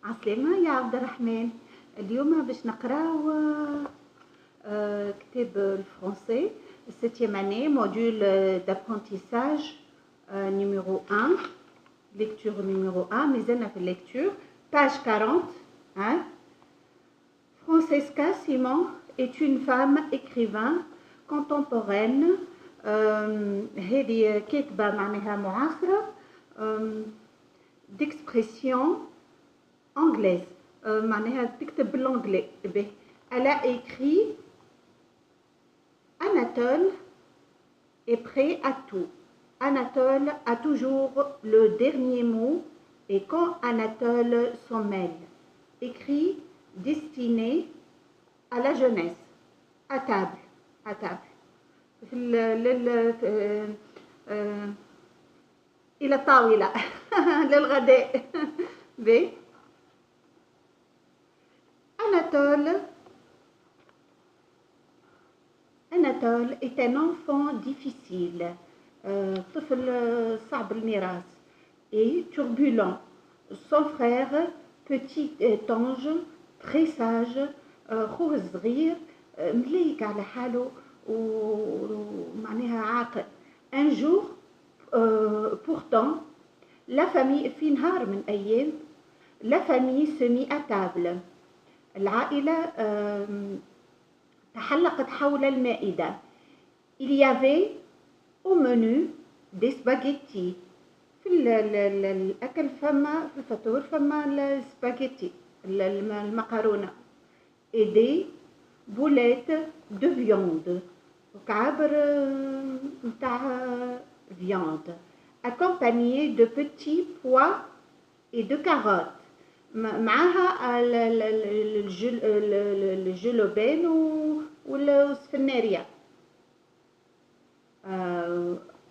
عسلامة يا عبد الرحمن. اليوم باش نقراو كتاب الفرنسي septième année module d'apprentissage numéro 1 lecture numéro 1 مازلنا في lecture page 40 hein. Francesca Simon est une femme écrivain contemporaine هذه كاتبة معناها معاصرة d'expression anglaise معناها تكتب بالانجلي. Elle a écrit Anatole est prêt à tout. Anatole a toujours le dernier mot et quand Anatole s'en mêle. Écrit destiné à la jeunesse. À table. À table. إلى الطاولة للغداء. Anatole est un enfant difficile, طفل صعب الميراث et turbulent. Son frère, petit ange, très sage, خوه الصغير مليك على حاله ومعناها عاقل. Un jour, pourtant, la famille في نهار من أيام la famille se mit à table. العائلة تحلقت حول المائدة. Il y avait au menu des spaghettis. في الأكل فما في الفطور فما السباغيتي المقارونة et des boulettes de viande وكعابر متاع viande accompagnées de petits pois et de carottes. معها الجلوبين والسفنارية.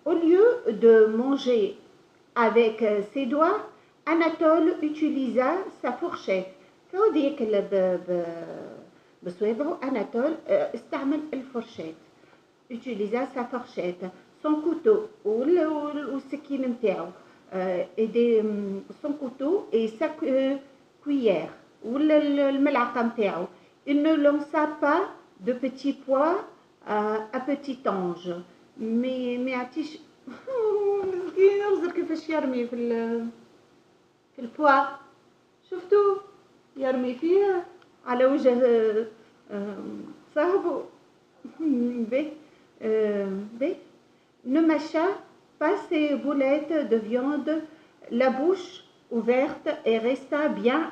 Au lieu de manger avec ses doigts, Anatole utilisa sa fourchette. فهو ياكل بصوابعه. Anatole استعمل الفرشاة. utilisa sa fourchette, son couteau والسكين نتاعو. son couteau et sa cuillère والملعقة نتاعو. Il ne lança pas de petits pois à petit ange. ما يعطيش مسكين انظر كيفاش يرمي في البوا. شفتوا يرمي فيه على وجه صاحبه. Ne mâcha pas ses boulettes de viande, la bouche ouverte et resta bien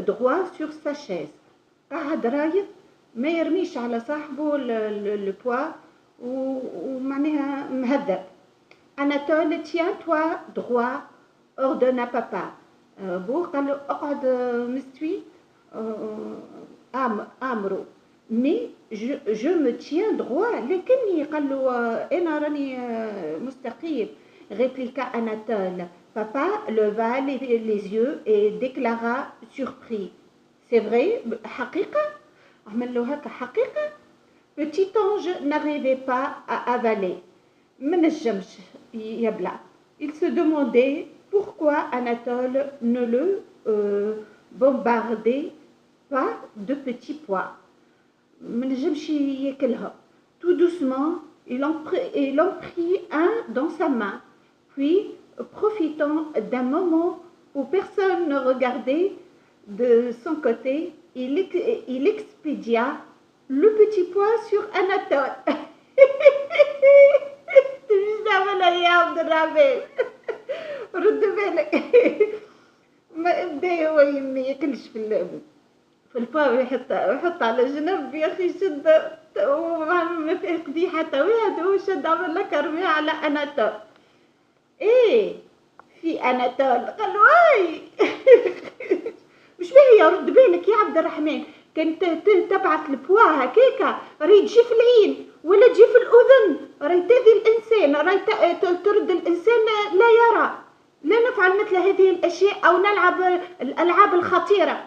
droit sur sa chaise. قعد رايد ما يرميش على صاحبه البوا ومعناها مهذب. Anatole, tiens-toi droit, ordonna papa. بو قال له اقعد مستوي امره. Mais je me tiens droit. لكني قال له أنا راني مستقيم. répliqua Anatole. Papa leva les yeux et déclara surpris. C'est vrai? حقيقة؟ عمل له هكا حقيقة؟ Petit ange n'arrivait pas à avaler. ما نجمش يبلع. Il se demandait pourquoi Anatole ne le bombardait pas de petits pois. Tout doucement, il en prit un dans sa main, puis, profitant d'un moment où personne ne regardait de son côté, il expédia le petit pois sur Anatole. يا عبد الرحمن رد بالك. ما بدا هو ما ياكلش في البوا ويحط على جنب. يا اخي شد ما في قدي حتى واحد. هو شد عمل لك رميه على اناتول. ايه في اناتول قال له اي مش باهي. رد بالك يا عبد الرحمن. كنت تبعث البوا هكاكا راهي تجي في العين ولا تجي في الاذن. راهي تأذي الانسان. راهي ترد الانسان لا يرى. لا نفعل مثل هذه الاشياء او نلعب الالعاب الخطيره.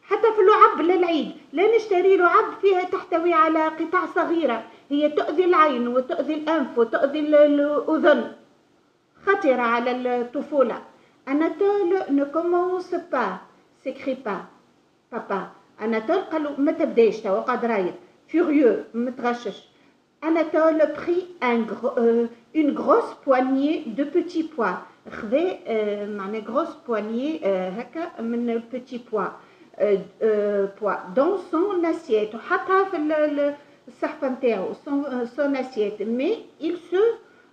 حتى في اللعب للعيد لا نشتري لعب فيها تحتوي على قطع صغيرة هي تؤذي العين وتؤذي الأنف وتؤذي الأذن. خطرة على الطفولة. Anatole ne commence pas, s'écrit pas, papa. Anatole قال له ما تبداش توا قاعد رايد furieux متغشش. Anatole prit une grosse poignée de petits pois. خذا معناها grosse poignée هكا من petits pois dans son assiette وحطها في الصحفة نتاعو son assiette. Mais il se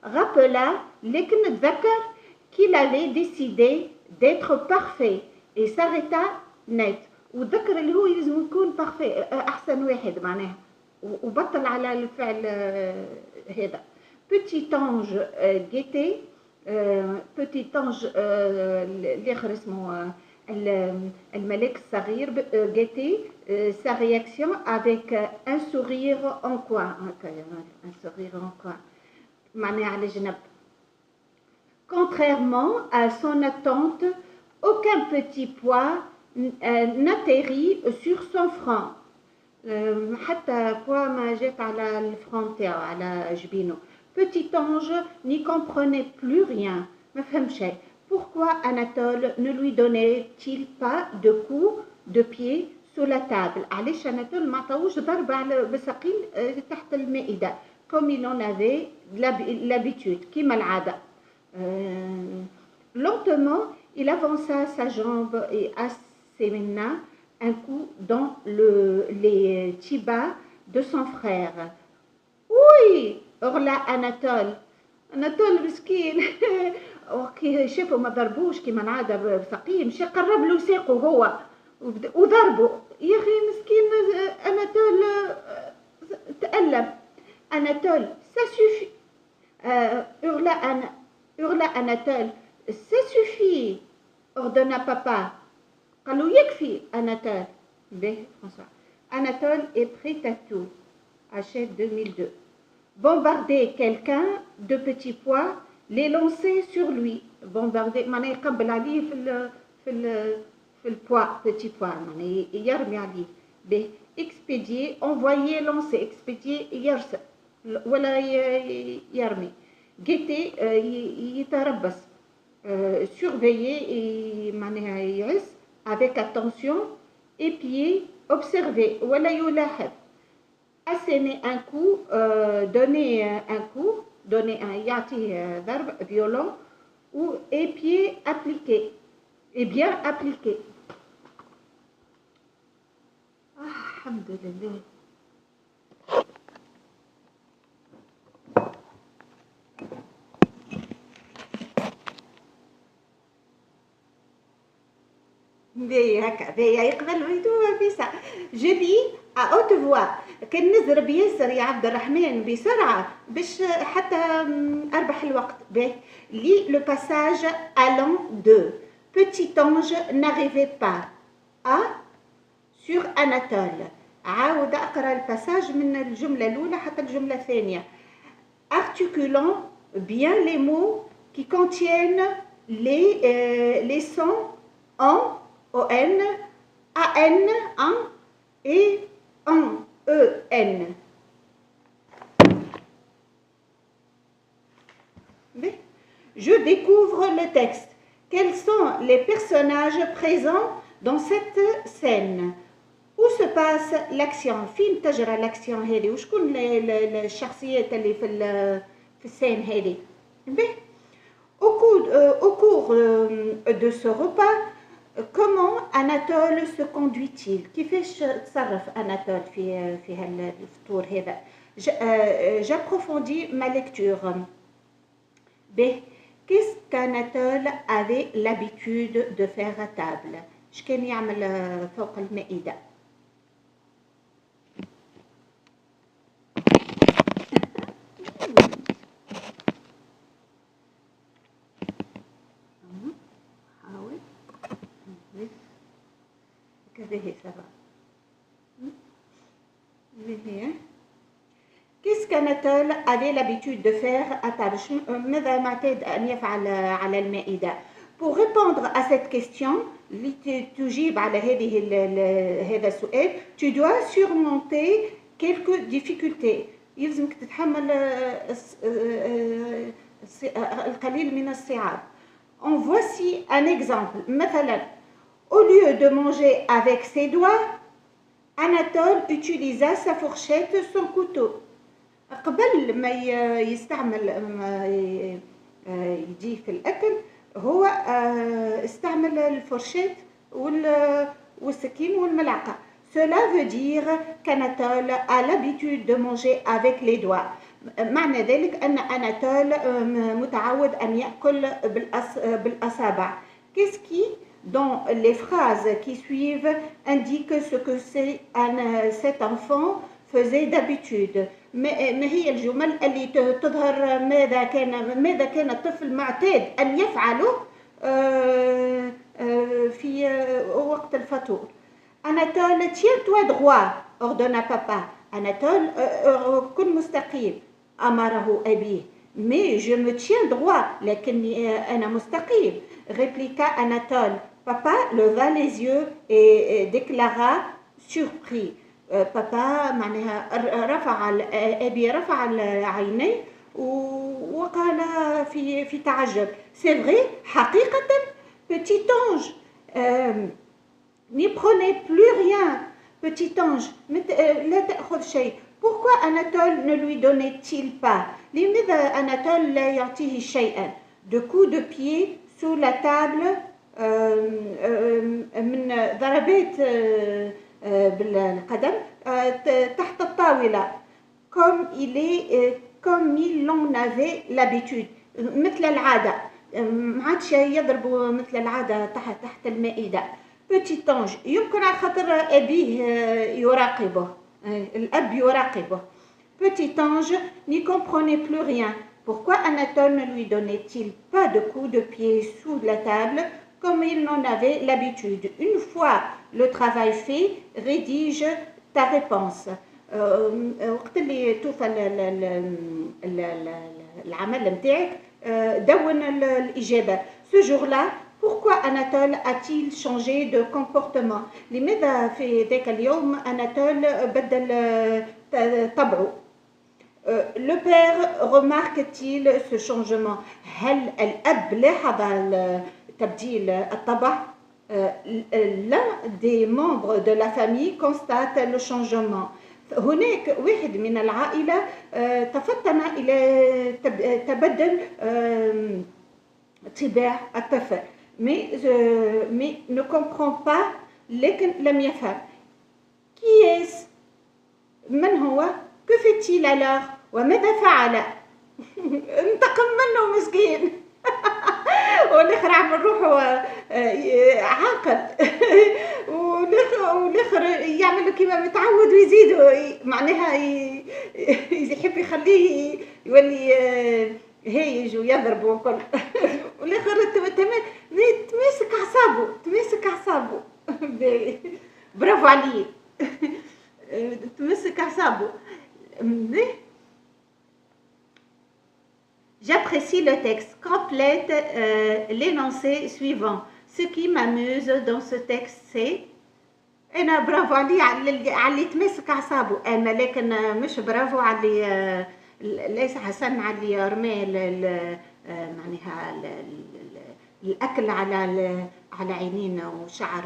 rappela لكن تذكر qu'il allait décider d'être parfait et s'arrêta net. وتذكر اللي هو لازم يكون parfait أحسن واحد معناها وبطل على الفعل هذا. Petit ange guettait petit ange الآخر اسمه الملك الصغير guettait sa réaction avec un sourire en coin. Un sourire en coin معناها على جنب. Contrairement à son attente, aucun petit pois n'atterrit sur son front. حتى pois ما جات على الفرون تاعو على جبينه. Petit ange n'y comprenait plus rien, ما فهم شيء. Pourquoi Anatole ne lui donnait-il pas de coups de pied sous la table? علاش Anatole ما عطاوش ضربة على بساقين تحت المائدة comme il en avait l'habitude كيما العادة. Lentement, il avança sa jambe et asséna un coup dans les tibas de son frère. Oui, hurla Anatole. Anatole مسكين وكي شافوا ما ضربوش كيما العادة بثقيل مشى قرب له ساقه هو وضربه. يا أخي مسكين أناتول تألم. Anatole, ça suffit. Hurla Anatole. Ça suffit, ordonna papa. قال له يكفي Anatole. François. Anatole est prêt à tout. Hachette 2002. Bombarder quelqu'un de petits pois, les lancer sur lui. Bombarder معناه يقبل عليه في الpois petit pois معناه يرمي عليه. Expédier, envoyer, lancer. Expédier يرسل ولا يرمي. Guetter يتربص. Surveiller معناها يعس avec attention. Épier observer ولا يلاحظ. Asséner un coup, donner un coup, donner un يعطي ضرب violent ou épier appliquer et bien appliquer. الحمد لله. Je lis à haute voix. كان نزرب ياسر يا عبد الرحمن بسرعة باش حتى أربح الوقت. Lis le passage allant de Petit ange n'arrivait pas à sur Anatole. عاود أقرأ الباساج من الجملة الأولى حتى الجملة الثانية. Articulant bien les mots qui contiennent les sons en, on, an, an et en. Je découvre le texte. Quels sont les personnages présents dans cette scène? Où se passe l'action? فين تجرى l'action هذه؟ وشكون الشخصيات اللي في السين هذه؟ Au cours de ce repas, comment Anatole se conduit-il? كيفاش تصرف أناتول في هالفطور هذا؟ J'approfondis ma lecture. Qu'est-ce qu'Anatole avait l'habitude de faire à table? اش كان يعمل فوق المائدة؟ حاول كذا هي سبعة. Qu'est-ce qu'Anatole avait l'habitude de faire à table? ماذا معتاد أن يفعل على المائدة؟ Pour répondre à cette question, تجيب على هذا السؤال, tu dois surmonter quelques difficultés. يلزمك تتحمل القليل من الصعاب. En voici un exemple. مثلا, au lieu de manger avec ses doigts, Anatole utilisa sa fourchette, son couteau. قبل ما يستعمل يجي في الأكل هو استعمل الفرشاة والسكين والملعقة. Cela veut dire qu'Anatole a l'habitude de manger avec les doigts. معنى ذلك أن أناتول متعود أن يأكل بالأصابع. Qu'est-ce qui, dans les phrases qui suivent, indique ce que cet enfant faisait d'habitude. ما هي الجمل اللي تظهر ماذا كان الطفل معتاد أن يفعله في وقت الفطور. Anatole, tiens-toi droit, ordonna papa. Anatole, كن مستقيم. أمره أبيه. Mais je me tiens droit, لكني أنا مستقيم. Répliqua Anatole. Papa leva les yeux et déclara surpris. بابا معناها أبي رفع العينين وقال في تعجب. C'est vrai, حقيقة, petit ange, n'y prenez plus rien, petit ange, لا تأخذ شيء. Pourquoi Anatole ne lui donnait-il pas? لماذا أناتول لا يعطيه شيئا? De coups de pied sous la table, من ضربات بالقدم تحت الطاولة, comme ils l'en avaient l'habitude, مثل العادة, ما عادش يضربوا مثل العادة تحت المائدة. Petit ange, يمكن على خاطر أبيه يراقبه, الأب يراقبه. Petit ange n'y comprenait plus rien. Pourquoi Anatole ne lui donnait-il pas de coups de pied sous la table comme il n'en avait l'habitude? Une fois le travail fait, rédige ta réponse. وقت اللي توفى العمل نتاعك دون الإجابة. Ce jour-là, pourquoi Anatole a-t-il changé de comportement? لماذا في ذاك اليوم أناتول بدل طبعه؟ Le père remarque-t-il ce changement? هل الأب لاحظ تبديل الطبع؟ L'un des membres de la famille constate le changement. هناك واحد من العائلة تفطن إلى تبدل طباع الطفل. mais ne comprend pas, لكن لم يفهم. Qui est-ce? من هو؟ Que fait-il alors? وماذا فعل؟ انتقم منه مسكين. والاخر عمل روحه عاقل والاخر يعمل كيما متعود ويزيدوا معناها يحب يخليه يولي هايج ويضرب وكل. والاخر تمسك اعصابه برافو عليه. تمسك اعصابه. J'apprécie le texte. Complète l'énoncé suivant. Ce qui m'amuse dans ce texte, c'est أنا برافو عليه على اللي يتمسك أعصابه. أنا لكن مش برافو على ليس حسن على اللي رمى معناها الأكل على عينين وشعر.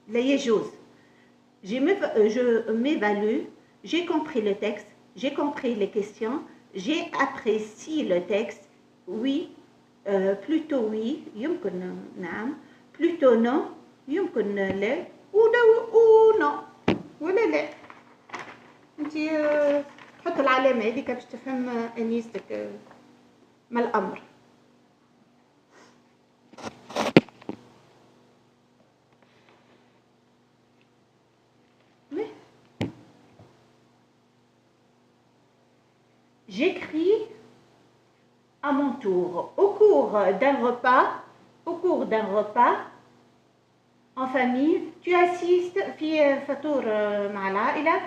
لا يجوز. Je m'évalue. J'ai compris le texte. J'ai compris les questions. J'ai apprécié le texte. Oui, plutôt oui, يمكن نعم. Plutôt non, يمكن لا. ou non. ولا لا. انت تحط العلامة هذيك باش تفهم أنيستك ما الأمر. J'écris à mon tour. Au cours d'un repas en famille, tu assistes في فطور مع العائلة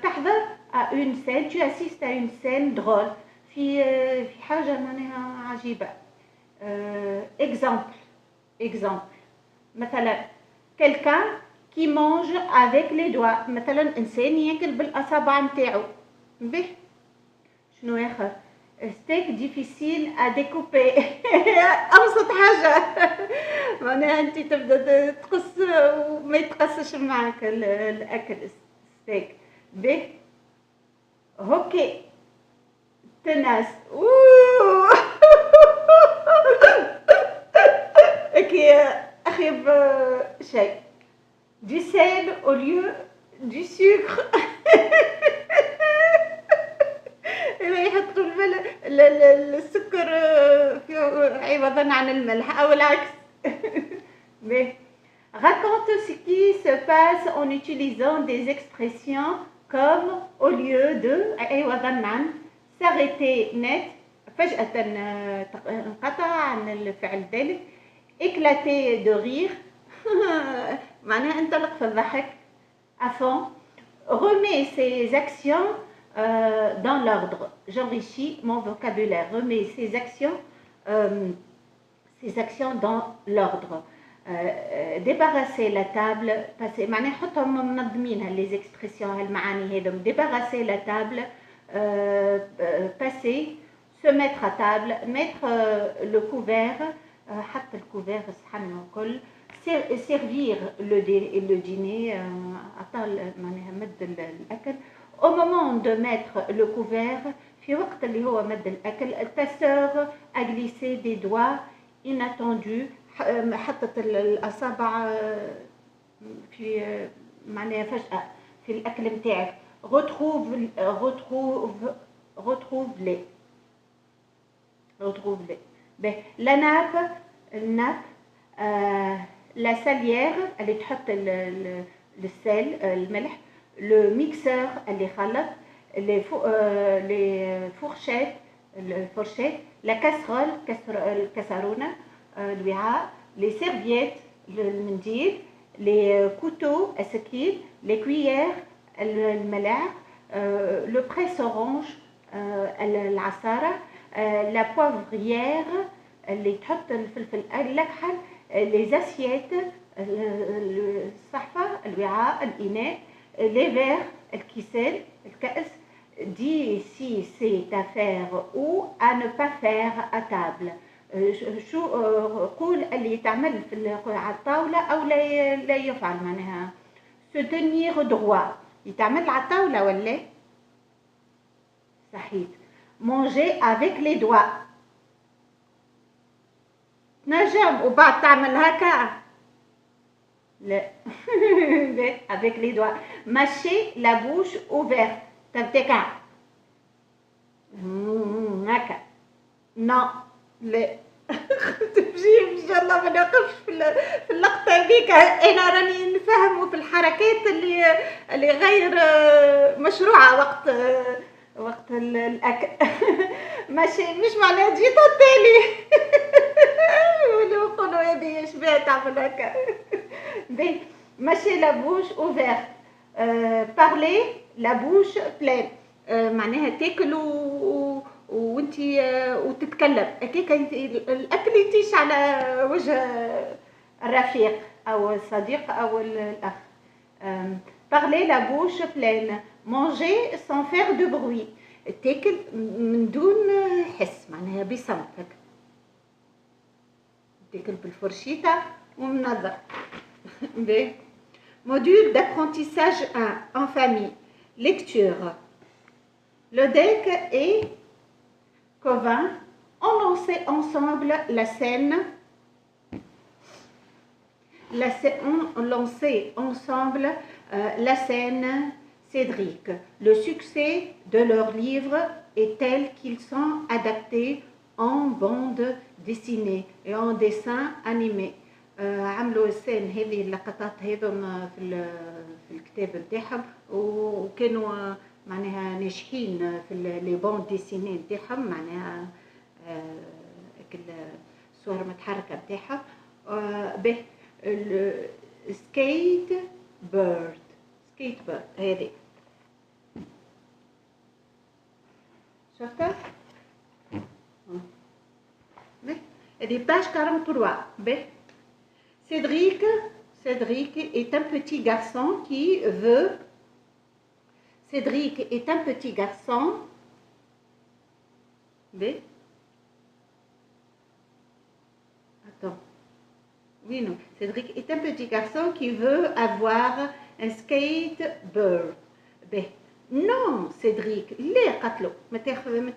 تحضر à une scène, tu assistes à une scène drôle في حاجة معناها عجيبة. exemple مثلا quelqu'un qui mange avec les doigts. مثلا إنسان ياكل بالأصابع نتاعو. به شنو آخر؟ ستيك ديفيسيل ا ديكوبي. ابسط حاجه معناها انت تبدا تقص وما يتقصش معك الاكل ستيك به هوكي تناس كي اخيب شيء du sel au lieu du sucre. يحطوا السكر عوضا عن الملح او العكس. Raconte ce qui se passe en utilisant des expressions comme au lieu de عوضا عن s'arrêter net فجأة انقطع عن الفعل ذلك éclater de rire معناها انطلق في الضحك à fond. Remets ces actions dans l'ordre. J'enrichis mon vocabulaire. Remets ces actions dans l'ordre. Débarrasser la table. Passer. معناها حطهم منظمين les expressions هالمعاني هذم. Débarrasser la table. Passer. Se mettre à table. Mettre le couvert. حط الكوفير الصحن وكل. Servir le dîner. أطال معناها مد الأكل. Au moment de mettre le couvert, في وقت اللي هو مد الأكل, ta sœur a glissé des doigts inattendus, حطت الأصابع في معناها فجأة في الأكل متاعك. retrouve-les. La nappe, la salière, اللي تحط السل الملح. Le mixeur اللي خلط les fourchettes la casserole الكسرونة الوعاء les serviettes المنديل les couteaux السكين les cuillères الملاعق le presse-orange العصارة la poivrière اللي تحط الفلفل الأكحل les assiettes الصحفة الوعاء الإناء les verres الكيسان الكأس. Dis si c'est à faire ou à ne pas faire à table. شو قول اللي تعمل على الطاولة أو لا يفعل معناها. Se tenir droit يتعمل على الطاولة ولا صحيح. Manger avec les doigts تنجم وبعد تعمل هكا لا. avec les doigts. Mâcher la bouche ouverte. تبتكع هكا. non لا. تمشي ان شاء الله ما نوقفش في اللقطه هذيك. انا راني نفهمه في الحركات اللي غير مشروعه وقت الاكل. ماشي مش معناها تجي تالي ولو يقولوا هذه شبيه تعمل هكا. mâcher la bouche ouverte. parler la bouche pleine. معناها تاكل وانتي وتتكلم هكاك الاكل يتيش على وجه الرفيق او الصديق او الاخ. parler la bouche pleine. manger sans faire de bruit. تاكل من دون حس معناها بصمت هكا. تاكل بالفرشيطه ومنظر. module d'apprentissage 1 en famille. Lecture. Lodèque et Covin ont lancé ensemble la scène. Ont lancé ensemble la scène Cédric. Le succès de leurs livres est tel qu'ils sont adaptés en bande dessinée et en dessin animé. عملوا السين هذه اللقطات هذم في الكتاب نتاعهم وكانوا معناها ناجحين في لي بون ديسيني نتاعهم معناها الصور متحركه نتاعها. به سكيت بيرد هذه شفتها هذه باج 43. به Cédric est un petit garçon qui veut. Cédric est un petit garçon B. Attends. Oui, non. Cédric est un petit garçon qui veut avoir un skateboard. B. Non Cédric ليه قتلو ما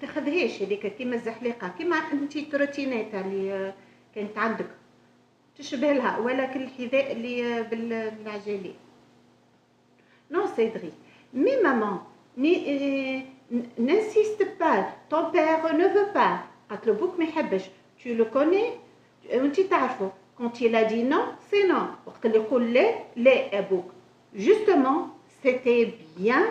تاخذهاش هذيك كيما الزحليقه كيما انت تروتينات اللي كانت عندك تشبه لها ولا الحذاء اللي بالعجالي. Non Cédric. Mais maman, n'insiste pas. Ton père ne veut pas. قالت له بوك ما يحبش. Tu le connais وانت تعرفه. Quand il a dit non, c'est non. وقت اللي يقول لا لا أبوك. Justement, c'était bien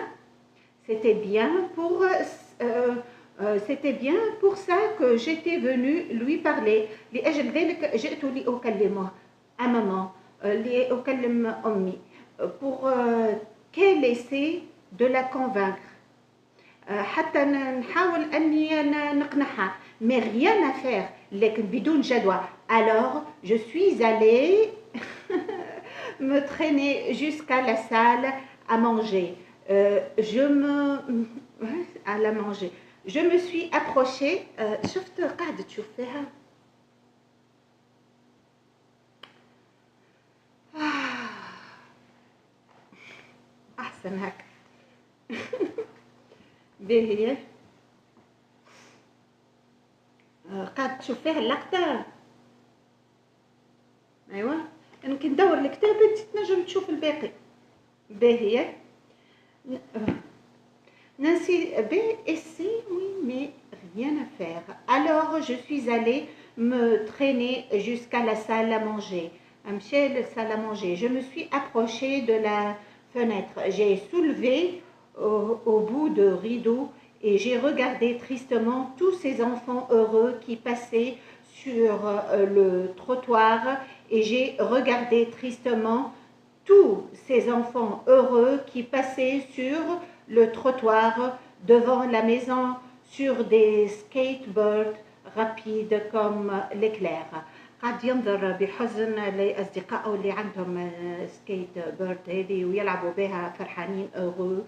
pour ça que j'étais venue lui parler. لأجل ذلك جئت لأكلمه à maman لأكلم أمي pour qu'elle essaie de la convaincre حتى نحاول أني نقنعها mais rien à faire لكن بدون جدوى. Alors je suis allée me traîner jusqu'à la salle à manger. À la manger. Je me suis approchée. شفت قاعدة تشوف فيها. أحسن هكا. باهية. قاعدة تشوف فيها اللقطة. أيوة. يمكن ندور الكتاب أنت تنجم تشوف الباقي. باهية. Nancy B, essaie, oui, mais rien à faire. Alors, je suis allée me traîner jusqu'à la salle à manger. Salle à manger. Je me suis approchée de la fenêtre. J'ai soulevé au bout de rideau et j'ai regardé tristement tous ces enfants heureux qui passaient sur le trottoir et j'ai regardé tristement tous ces enfants heureux qui passaient sur le trottoir devant la maison sur des skateboards rapides comme l'éclair. قاعد ينظر بحزن لأصدقائه اللي عندهم سكيت بورد هذه ويلعبوا بها فرحانين heureux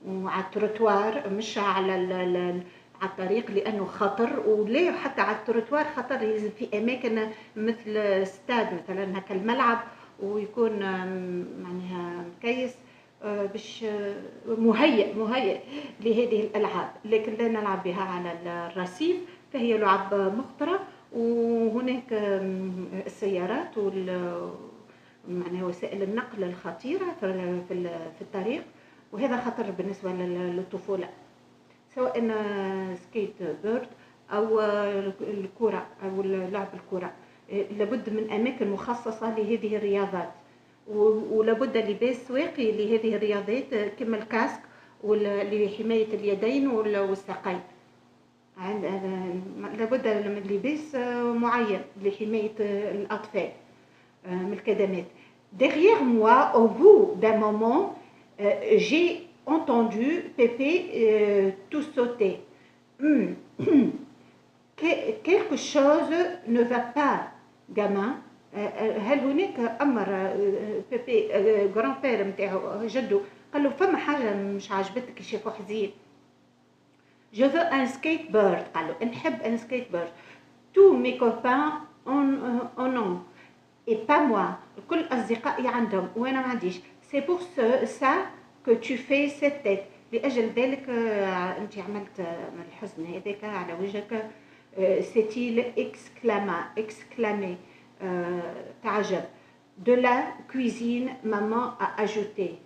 وعلى التروتوار مش على الطريق لأنه خطر وليه حتى على التروتوار خطر لازم في أماكن مثل استاد مثلا هكا الملعب ويكون معناها مكيس باش مهيئ لهذه الألعاب لكن لا نلعب بها على الرصيف فهي لعب مخطرة وهناك السيارات معناها وسائل النقل الخطيرة في الطريق وهذا خطر بالنسبة للطفولة سواء سكيت بورد أو الكرة أو لعب الكرة لابد من أماكن مخصصة لهذه الرياضات ولابد لباس واقي لهذه الرياضات كما الكاسك لحماية اليدين والساقين لابد من لباس معين لحماية الأطفال من الكدمات. Derrière moi, au bout d'un moment, j'ai entendu Pépé tout sauter. Quelque chose ne va pas, gamin. هل هناك أمر بيبي جران بير متاعو جدو قال له فما حاجة مش عجبتك يشوفو حزين. Je veux un skateboard قال له نحب un skateboard. Tous mes copains en ont et pas moi. كل أصدقائي عندهم وأنا ما عنديش. C'est pour ça que tu fais cette tête. لأجل ذلك أنت عملت من الحزن هذاك على وجهك. C'est-il exclamé. تعجب. De la cuisine, maman a ajouté.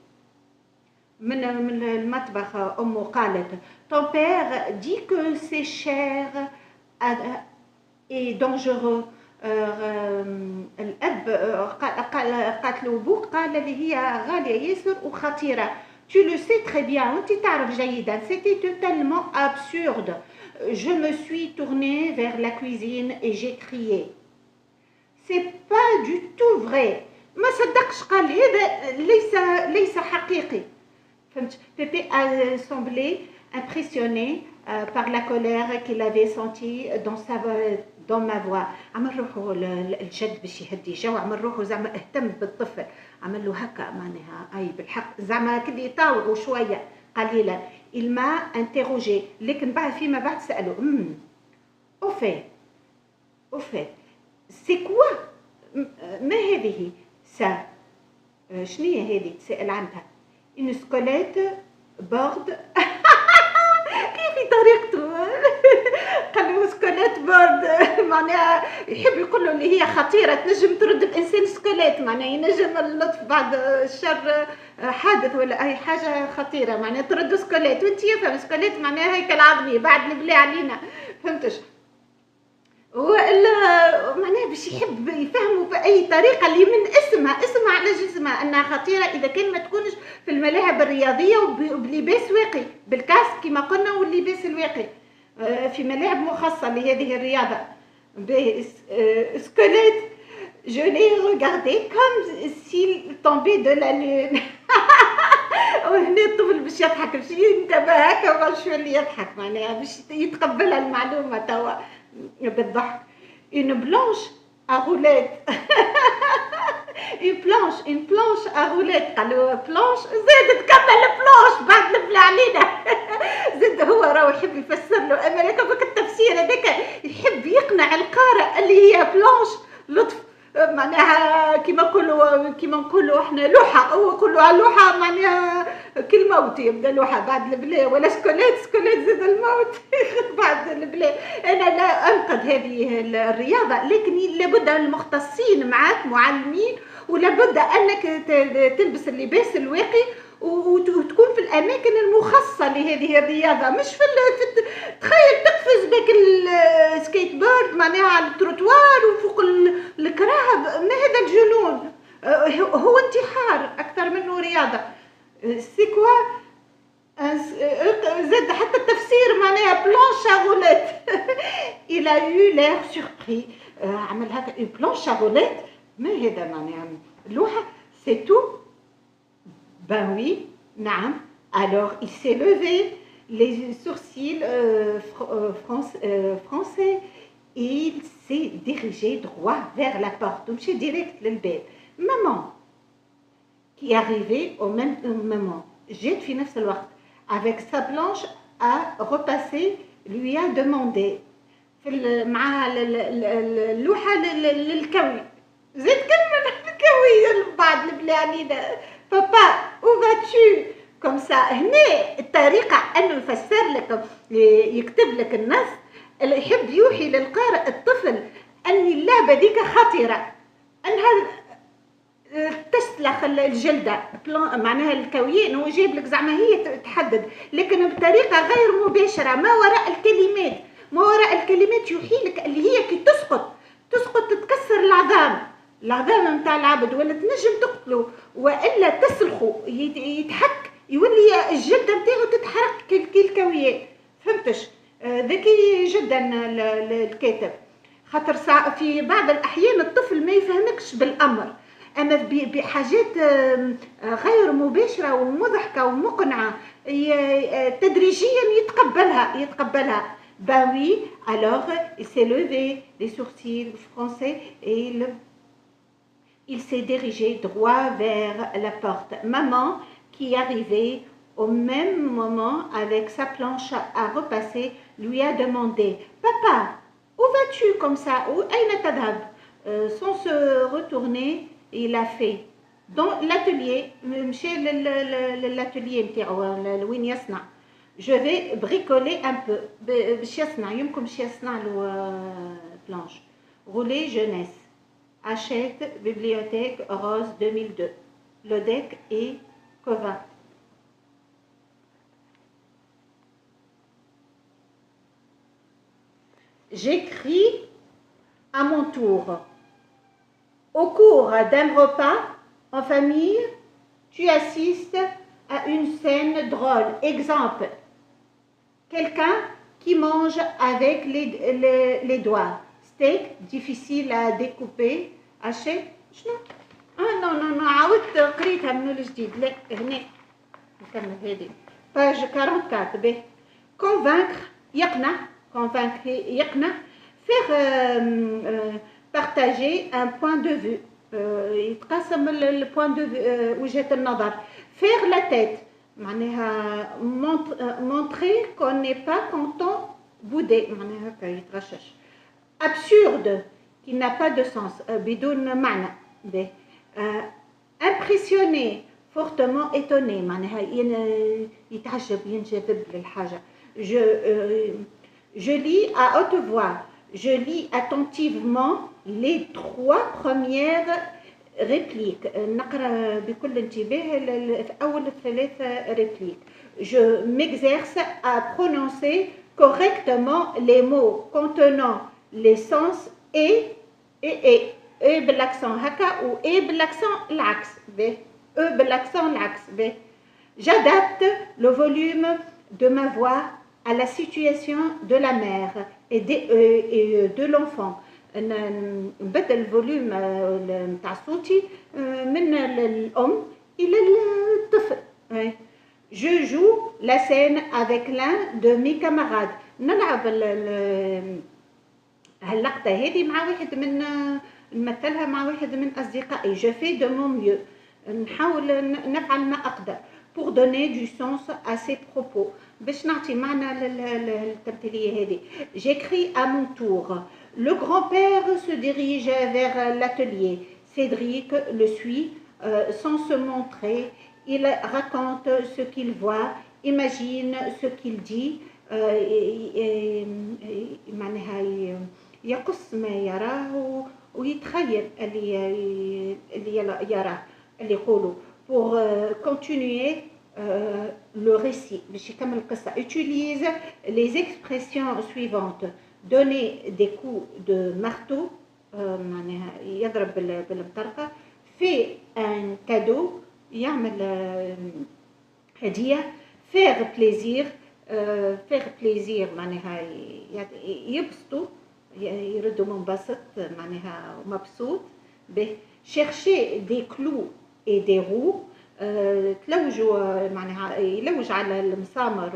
من المطبخ أمه قالت. Ton père dit que c'est cher et dangereux. الأب قالت له بوك قال لي هي غالية ياسر وخطيرة. Tu le sais très bien. وأنت تعرف جيدا. C'était totalement absurde. Je me suis tournée vers la cuisine et j'ai crié. C'est pas du tout vrai. ما صدقش قال لي هذا ليس حقيقي. فهمت. Pépé a semblé impressionné par la colère qu'il avait sentie dans ma voix. عمل روحه الجد باش يهدي جو عمل روحه زعما اهتم بالطفل عمل له هكا معناها اي بالحق زعما كي يطاوعوا شويه قليلا. Il m'a interrogé لكن بعد فيما بعد سأله au fait au fait سي كوا ما هذه سا شنية هذه تسأل عنها إن سكوليت بورد كيف طريقته قال له سكوليت بورد معناها يحب يقول له اللي هي خطيرة تنجم ترد الإنسان سكوليت معناها ينجم اللطف بعد الشر حادث ولا أي حاجة خطيرة معناها ترد سكوليت وانت يفهم سكوليت معناها هيكل عظمي بعد البلا علينا فهمتش والا معناها باش يحب يفهموا باي طريقه اللي من اسمها على جسمها انها خطيره اذا كان ما تكونش في الملاعب الرياضيه وبلباس واقي بالكاسك كما قلنا واللباس الواقي في ملاعب مخصصه لهذه الرياضه. سكوليت je l'ai regardé comme s'il tombait de la lune. وهنا الطفل باش يضحك باش ينتبه هكا شو اللي يضحك معناها باش يتقبلها المعلومه توا بالضحك. une planche à roulettes une planche à roulettes قالوا بلانش زاد تكمل بلانش بعد البلا علينا زاد هو راهو يحب يفسر له اما لك التفسير هذاك يحب يقنع القارئ اللي هي بلانش لطف معناها كيما نقولوا احنا لوحه هو كله لوحه معناها كل موت يبدا لوحه بعد البلا ولا سكوليت زاد الموت بعد البلا. انا لا انقد هذه الرياضه لكن لابد المختصين معك معلمين ولابد انك تلبس اللباس الواقي وتكون في الاماكن المخصصه لهذه الرياضه مش في تخيل تقفز بك السكيت بورد معناها على التروتوار وفوق الكراهب ما هذا الجنون هو انتحار اكثر منه رياضه. سي كوا زاد حتى التفسير معناها بلانش غوليت il a eu l'air surpris عمل هكا بلانش غوليت ما هذا معناها اللوحه سي تو ben oui نعم. alors il s'est levé les sourcils français et il s'est dirigé droit vers la porte ومشي ديريكت للباب. maman qui arrivait au même moment جات في نفس الوقت avec sa planche à repasser lui a demandé معها اللوحة للكوي زاد كلمة الكوي بعد البلا علينا بابا où vas-tu comme ça. هنا الطريقة أنه يفسر لك يكتب لك النص اللي يحب يوحي للقارئ الطفل أن اللعبة ديك خطيرة أنها تسلخ الجلدة معناها الكويين هو جايب لك زعما هي تحدد لكن بطريقة غير مباشرة ما وراء الكلمات يوحي لك اللي هي كي تسقط تتكسر العظام نتاع العبد ولا تنجم تقتله والا تسلخه يتحك يولي الجلدة نتاعو تتحرق كالكوية فهمتش. ذكي جدا الكاتب خاطر في بعض الأحيان الطفل ما يفهمكش بالأمر أما بحاجات غير مباشرة ومضحكة ومقنعة تدريجيا يتقبلها. Ben oui, alors il s'est levé, les sourcils français, et il s'est dirigé droit vers la porte. Maman, qui arrivait au même moment avec sa planche à repasser, lui a demandé « Papa, où vas-tu comme ça? Où aïna tadhab ?» Sans se retourner, il a fait dans l'atelier, l'atelier وين يصنع. Je vais bricoler un peu. باش يصنع يمكن باش يصنع له planche. Rouler jeunesse. Hachette, bibliothèque Rose 2002. Lodec et Covin. J'écris à mon tour. Au cours d'un repas en famille, tu assistes à une scène drôle. Exemple, quelqu'un qui mange avec les doigts. Steak difficile à découper. Hachette. شنو؟ non عاودت قريتها من الجديد. لا هنا نكمل هذه. page 44 به. Convaincre يقنع. Faire partager un point de vue. يتقسم البوان دو وجهة النظر. Faire la tête معناها montrer qu'on n'est pas content بودي معناها هكا يتغشش. absurde qui n'a pas de sens بدون معنى. impressionné fortement étonné معناها يتعجب ينجذب للحاجة. je lis à haute voix, je lis attentivement les 3 premières répliques. نقرأ بكل انتباه أول 3 répliques. Je m'exerce à prononcer correctement les mots contenant les sens et بالاكسون هكا و بالاكسون العكس بالاكسون العكس. J'adapte le volume de ma voix à la situation de la mère et de l'enfant. نبدل الفوليوم نتاع صوتي من الأم إلى الطفل. Je joue la scène avec l'un de mes camarades. نلعب هاللقطة هذه مع واحد من نمثلها مع واحد من أصدقائي. Je fais de mon mieux. نحاول نفعل ما أقدر. Pour donner du sens à ces propos. باش نعطي معنى للتمثيلية هذه. J'écris à mon tour. Le grand-père se dirige vers l'atelier. Cédric le suit sans se montrer. Il raconte ce qu'il voit, imagine ce qu'il dit. يقص ما يراه ويتخيل اللي يراه اللي يقوله. Pour continuer le récit باش يكمل القصة. Utilise les expressions suivantes. Donner des coups de marteau معناها يضرب بالمطرقة. Fait un cadeau يعمل هدية. Faire plaisir معناها يبسطوا يردوا منبسط معناها مبسوط. Chercher des clous et des roues. تلوجوا معناها يلوج على المسامر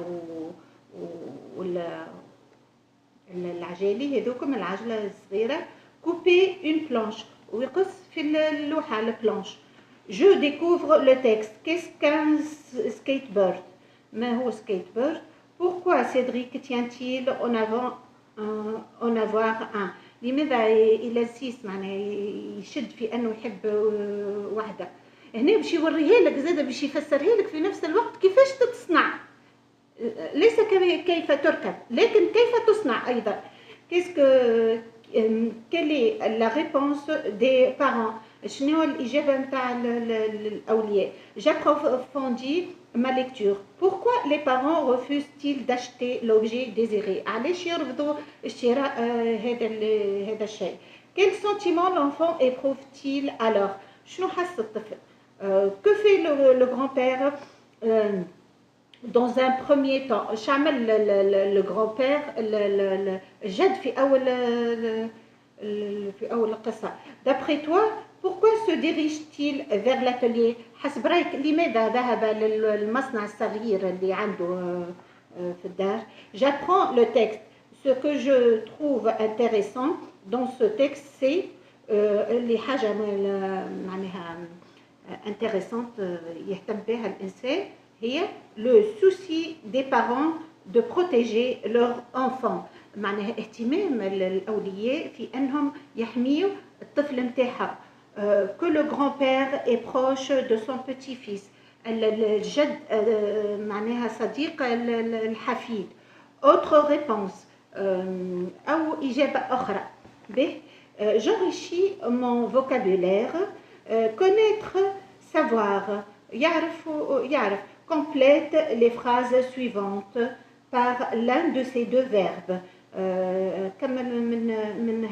العجالي هذوكم العجلة الصغيرة. Couper une planche ويقص في اللوحة البلانش. Je découvre le texte. Qu'est-ce qu'un skateboard? ما هو skateboard? Pourquoi Cédric tient-il en avoir un? لماذا يلسيس معناها يشد في أنه يحب واحدة؟ هنا باش يوريها لك زاده باش يفسرها لك في نفس الوقت كيفاش تصنع. ليس كيف تركب لكن كيف تصنع أيضا. quelle est la réponse des parents? شنو الإجابة نتاع الأولياء؟ J'approfondis ma lecture. Pourquoi les parents refusent-ils d'acheter l'objet désiré? علاش يرفضوا شراء هذا الشيء؟ Quel sentiment l'enfant éprouve-t-il alors? شنو حس الطفل؟ Que fait le grand-père dans un premier temps? شعمل le grand-père الجد في أول القصة. D'après toi, pourquoi se dirige-t-il vers l'atelier? حسب رأيك لماذا ذهب للمصنع الصغير اللي عنده في الدار؟ J'apprends le texte. Ce que je trouve intéressant dans ce texte, c'est اللي حاجة معناها intéressante يهتم بها الإنسان هي le souci des parents de protéger leurs enfants. معناها اهتمام الأولياء في أنهم يحميوا الطفل متاعهم. Que le grand-père est proche de son petit-fils. الجد معناها صديق الحفيد. Autre réponse أو إجابة أخرى. J'enrichis mon vocabulaire. Connaître, savoir. يعرف complète les phrases suivantes par l'un de ces deux verbes. كمل من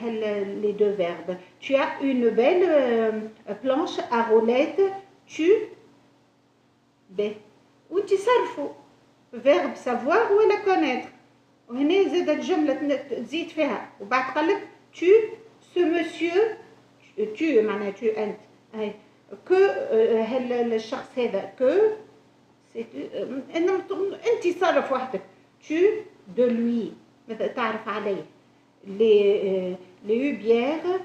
les deux verbes. Tu as une belle planche à roulettes. Tu وانت صرفوا verbe savoir ولا connaître. وهنا زاد الجملة تزيد فيها وبعد قال لك tu ce monsieur tu معناها tu أنت que الشخص هذا que أنت صرف وحدك. tu de lui تعرف عليه. les hubières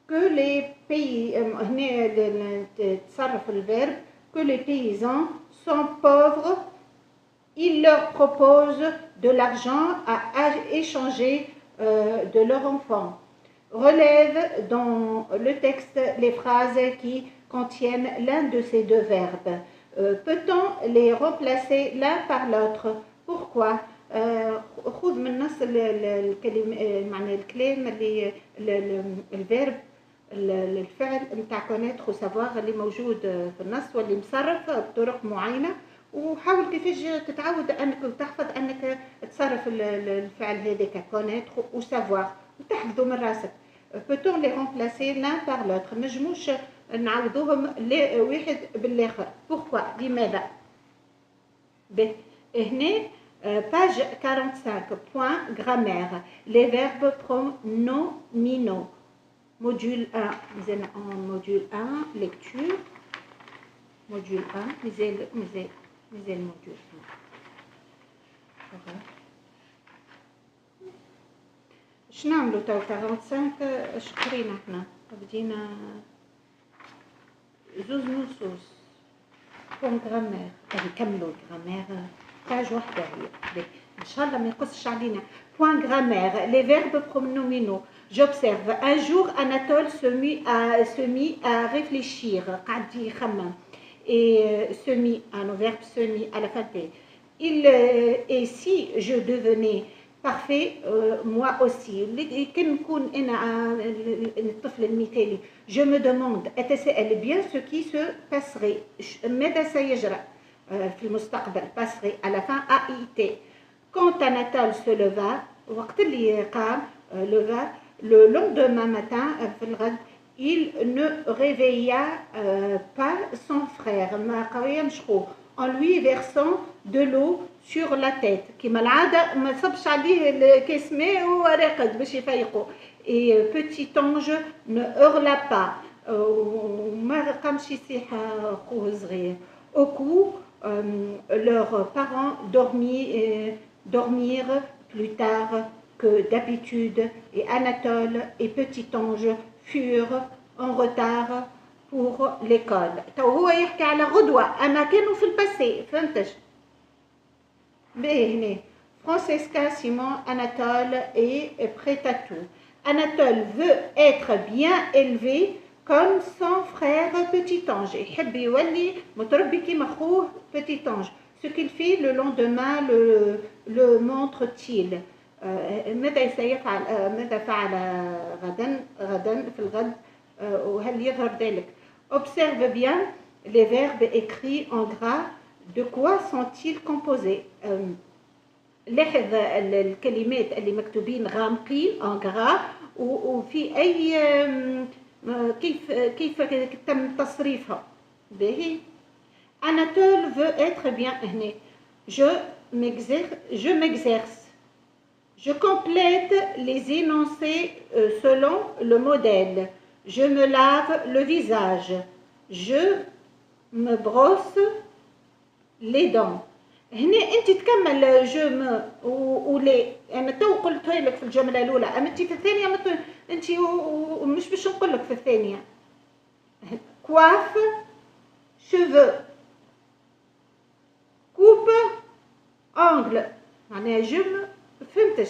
que les pays هنا تصرف الفيرب que les paysans sont pauvres. Il leur propose de l'argent à échanger de leur enfant. Relève dans le texte les phrases qui contiennent l'un de ces deux verbes. Peut-on les remplacer l'un par l'autre? Pourquoi؟ خذ من النص معنى الكلام اللي الفيرب الفعل نتاع كونيتر وسافوار اللي موجود في النص واللي مصرف بطرق معينه وحاول كيفاش تتعود انك تحفظ انك تصرف الفعل هذاك كونيتر وسافوار وتحفظه من راسك. Peut-on les remplacer l'un par l'autre؟ مجموش نعوضوهم واحد بالاخر. Pourquoi؟ لماذا؟ هنا page 45 point grammaire les verbes pronominaux module 1 مازال en module 1 lecture module 1 مازال module 1 اش نعملو تو 45 اش قرينا احنا بدينا زوز نصوص بون غرامير نكملو الغرامير page واحدة هي ان شاء الله ما يقصش علينا. Point grammaire les verbes pronominaux. J'observe un jour Anatole se mit à réfléchir قعد يخمم et se mit un verbe se mit à la fin il et si je devenais parfait moi aussi كان نكون انا الطفل المثالي je me demande أتساءل bien ce qui se passerait ماذا سيجرى في المستقبل passerait à la fin AIT. Quand Anatole se leva وقت اللي قام leva le lendemain matin في الغد il ne réveilla pas son frère ما قايمش خوه en lui versant de l'eau sur la tête كما العادة ما صبش عليه الكاس ماء وراقد باش يفيقوا. Et petit ange ne hurla pas وما قامش يصيح خوه صغير. Au coup leurs parents dormirent plus tard que d'habitude et Anatole et Petit Ange furent en retard pour l'école. تو هو يحكي على غدوة أما كانوا في الباسي فهمتش؟ باهي هنا Francesca, Simon, Anatole est prêt à tout. Anatole veut être bien élevé comme son frère Petit Ange. يحب يولي متربي كيما خوه Petit Ange. Ce qu'il fait le lendemain le montre-t-il. ماذا سيفعل ماذا فعل غدا في الغد وهل يظهر ذلك؟ Observe bien les verbes écrits en gras. De quoi sont-ils composés? لاحظ الكلمات اللي مكتوبين غامقين en gras وفي أي كيف تم تصريفها. باهي Anatole veut être bien هنا je m'exerce. Je complète les énoncés selon le modèle. Je me lave le visage. Je me brosse les dents. هنا أنت تكمل je me ولي أنا تو قلتها لك في الجملة الأولى أما أنت في الثانية أنت مش باش نقول لك في الثانية. Coiffe, cheveux, coupe, ongle. معناها je me فهمتش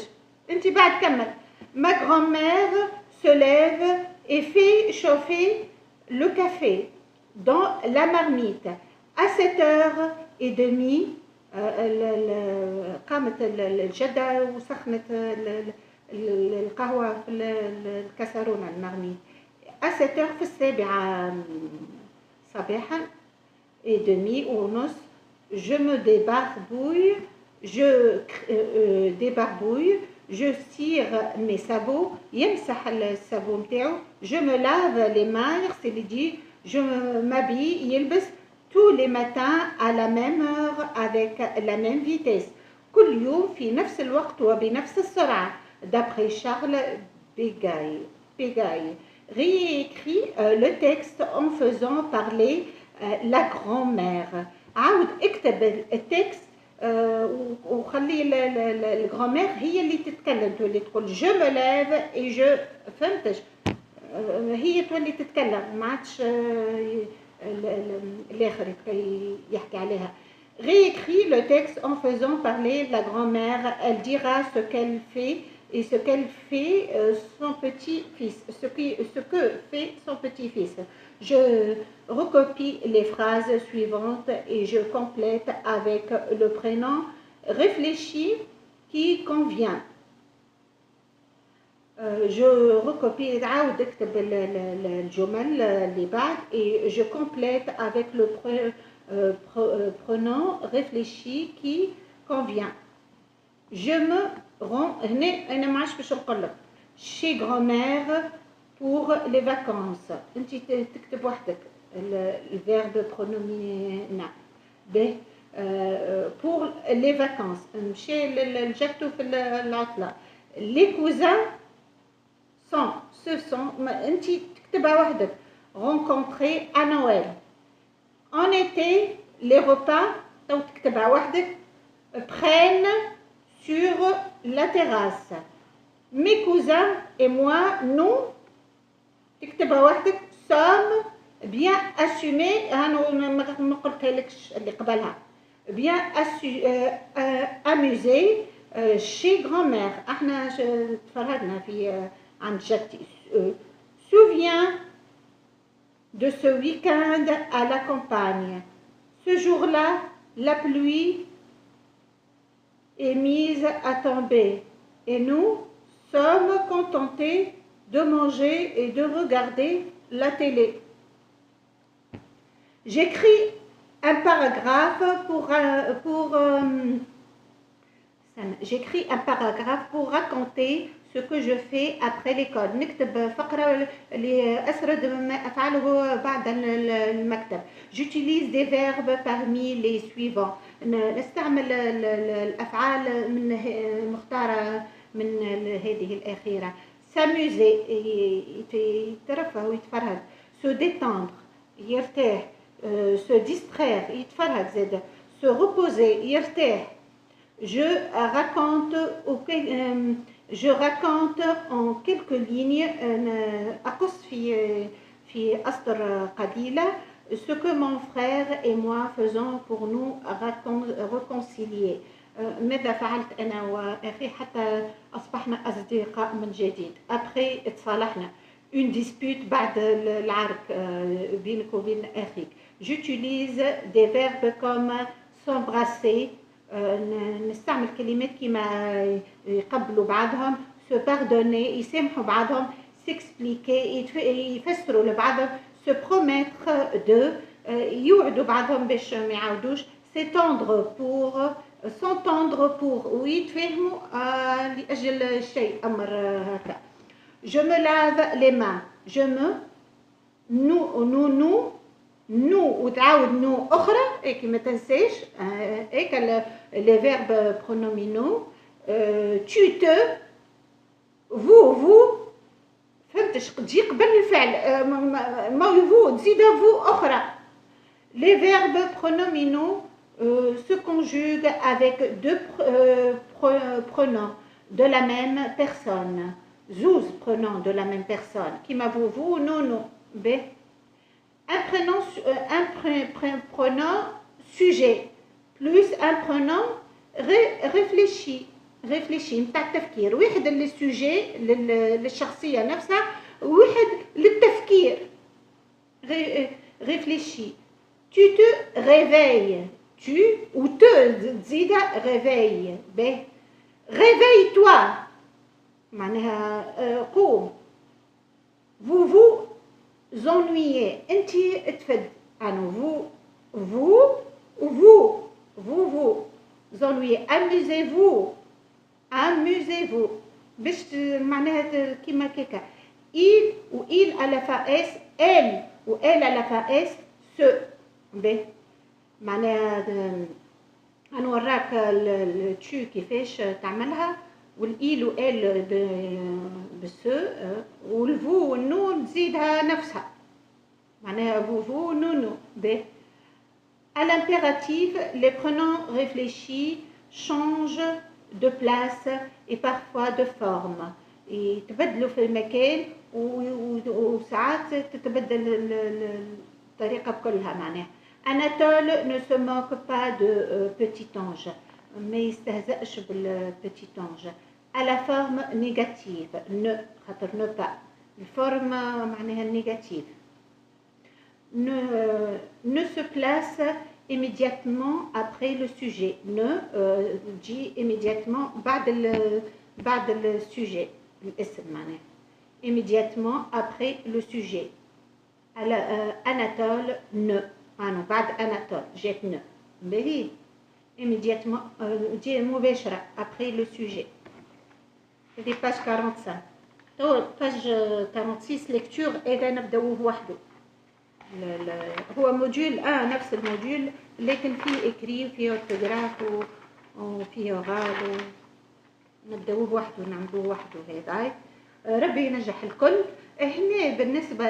انت بعد كمل. Ma grand-mère se lève et fait chauffer le café dans la marmite. À 7h30 قامت الجدة وسخنت القهوة في الكاسرونة المرميت. À 7h في 7 صباحا et demi ونص je me débarbouille je tire mes sabots يمسح السابو نتاعو je me lave les mains يغسل يديه je m'habille يلبس tous les matins à la même heure avec la même vitesse كل يوم في نفس الوقت وبنفس السرعة d'après Charles Pégaille réécrit le texte en faisant parler la grand-mère. عاود اكتب التكست وخلي الغرامير هي اللي تتكلم تولي تقول جو me lève et je فهمتش هي تولي تتكلم ما عادش الاخر يحكي عليها. réécrit le texte en faisant parler la grand-mère. Elle dira ce qu'elle fait et ce qu'elle fait son petit-fils, ce que fait son petit-fils. Je recopie les phrases suivantes et je complète avec le prénom réfléchi qui convient. Je recopie et je complète avec le prénom réfléchi qui convient. Je me rends chez grand-mère pour les vacances. Le verbe pronominal. Pour les vacances. Les cousins se sont rencontrés à Noël. En été, les repas prennent sur la terrasse. Mes cousins et moi, nous sommes bien assumés, bien amusés chez grand-mère. Souviens de ce week-end à la campagne. Ce jour-là, la pluie est mise à tomber et nous sommes contentés de manger et de regarder la télé. J'écris un paragraphe j'écris un paragraphe pour raconter ce que je fais après l'école. J'utilise des verbes parmi les suivants. نستعمل الأفعال من هذه الأخيرة. S'amuser, يترفه ويتفرهد. Se détendre, يرتاح. Se distraire, يتفرهد زاد. Se reposer, يرتاح. Je raconte en quelques lignes أقص في أسطر قليلة ce que mon frère et moi faisons pour nous réconcilier. ماذا فعلت أنا وأخي حتى أصبحنا أصدقاء من جديد. Après تصالحنا. Une dispute بعد العرك بينك وبين أخيك. J'utilise des verbes comme s'embrasser. نستعمل كلمات كيما يقبلوا بعضهم. Se pardonner. يسامحوا بعضهم. S'expliquer. يفسروا لبعضهم. Se promettre de. يوعدوا بعضهم باش ما يعاودوش. s'entendre pour ويتفاهموا لأجل شيء أمر هكا. Je me lave les mains. Je me nous وتعاود nous أخرى هيك ما تنساش هيك les verbes pronominaux. Tu te vous فهمتش تجي قبل الفعل ما vous تزيد vous أخرى. Les verbes pronominaux se conjuguent avec deux pronoms de la même personne. Zouz pronom de la même personne. Kima vous, nous. B. Un pronom sujet plus un pronom réfléchi. نتاع التفكير. واحد للسوجي للشخصية نفسها وواحد للتفكير. réfléchi. Tu te réveilles. Tu ou te تزيد réveille. B. réveille-toi. معناها قوم. vous vous ennuyez. انتي تفد. vous ennuyez. amusez-vous. باش معناها كيما كيكا. il à la fin s. elle ou elle à la fin s. ce. B. معناها هنوراك التشو كيفاش تعملها والإيل وإل بالسو والفو والنو تزيدها نفسها معناها فو نو. ب. À l'impératif, les pronoms réfléchis changent de place et parfois de forme. يتبدلوا في المكان وساعات تتبدل الطريقة كلها معناها. Anatole ne se moque pas de petit ange. ما يستهزأش بالبتي ange. À la forme négative. Ne, خاطر ne pas. الفورم معناها négative. Ne se place immédiatement après le sujet. Ne dit immédiatement بعد le sujet. الاسم معناها. Immédiatement après le sujet. Anatole ne. بعد Anatole جات ne. باهي. Immédiatement دي مباشرة après le sujet. هذه page 45. تو page 46 lecture هذا نبداوه وحده. هو موديول نفس الموديول لكن فيه إكري وفيه أورثوغراف وفيه غال نبداوه وحده ونعملوه وحده. هذا ربي ينجح الكل. هنا بالنسبة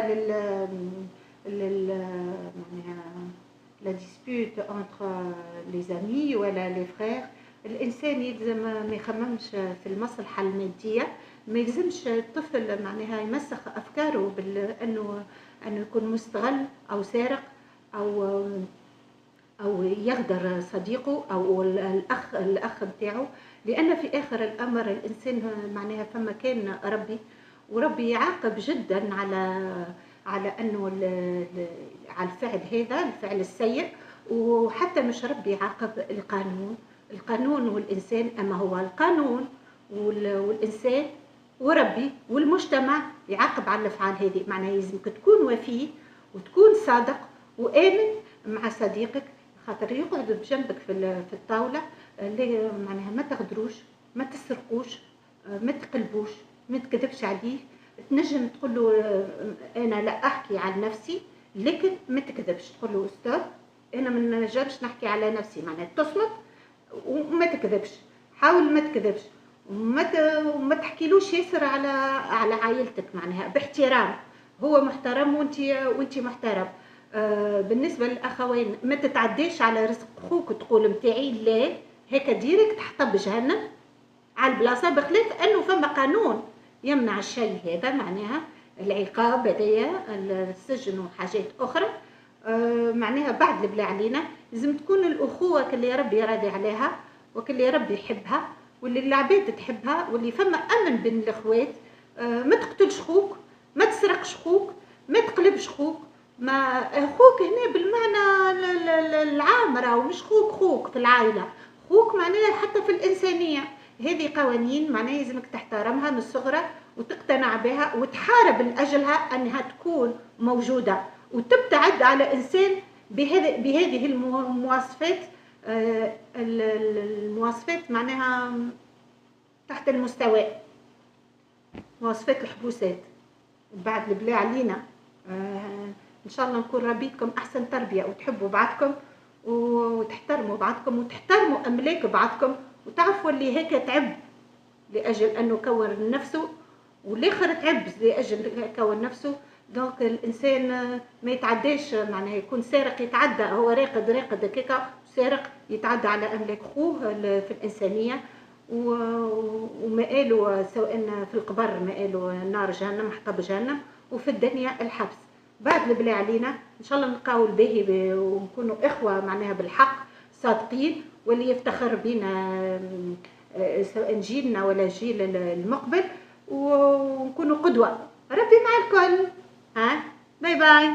معناها لا ديسبوت انتر لي زامي ولا لي فرير، الانسان يلزم ما يخممش في المصلحه الماديه، ما يلزمش الطفل معناها يمسخ افكاره بانه يكون مستغل او سارق او يغدر صديقه او الاخ بتاعه، لان في اخر الامر الانسان معناها فما كان ربي، وربي يعاقب جدا على انه على الفعل هذا، الفعل السيء. وحتى مش ربي يعاقب القانون والانسان، اما هو القانون والانسان وربي والمجتمع يعاقب على الافعال هذه. معناها لازمك تكون وفي وتكون صادق وامن مع صديقك، خاطر يقعد بجنبك في الطاوله اللي معناها ما تغدروش، ما تسرقوش، ما تقلبوش، ما تكذبش عليه. تنجم تقول له انا لا احكي عن نفسي، لكن ما تكذبش. تقول له استاذ انا ما نجمش نحكي على نفسي، معناها تصمت وما تكذبش، حاول ما تكذبش وما تحكيلوش ياسر على عائلتك، معناها باحترام. هو محترم وانت محترم. بالنسبه للاخوين ما تتعديش على رزق اخوك تقول متاعي، لا هيك ديريكت تحطب بجهنم على البلاصه، بخلاف انه فما قانون يمنع الشيء هذا، معناها العقاب هذايا السجن وحاجات اخرى. معناها بعد اللي بلا علينا لازم تكون الاخوه كلي ربي راضي عليها وكلي ربي يحبها واللي العباد تحبها، واللي فما امن بين الاخوات. ما تقتلش خوك، ما تسرقش خوك، ما تقلبش خوك. ما خوك هنا بالمعنى العام، راهو مش خوك في العائله، خوك معناها حتى في الانسانيه. هذه قوانين معناها لازمك تحترمها من الصغرى وتقتنع بها وتحارب لاجلها انها تكون موجوده، وتبتعد على انسان بهذه المواصفات. المواصفات معناها تحت المستوى، مواصفات الحبوسات. بعد اللي بلا علينا ان شاء الله نكون ربيتكم احسن تربيه، وتحبوا بعضكم وتحترموا بعضكم وتحترموا املاك بعضكم، وتعرفوا اللي هيك تعب لاجل انه كون نفسه، والاخر تعب لاجل كون نفسه. دونك الانسان ما يتعداش، معناها يكون سارق يتعدى، هو راقد هكاكا سارق يتعدى على املاك خوه في الانسانيه. ومآله سواء في القبر مآله نار جهنم، حطب جهنم، وفي الدنيا الحبس. بعد اللي بلا علينا ان شاء الله نلقاو الباهي ونكونوا اخوه معناها بالحق صادقين، واللي يفتخر بينا سواء جيلنا ولا جيل المقبل، ونكونوا قدوه. ربي مع الكل. باي باي.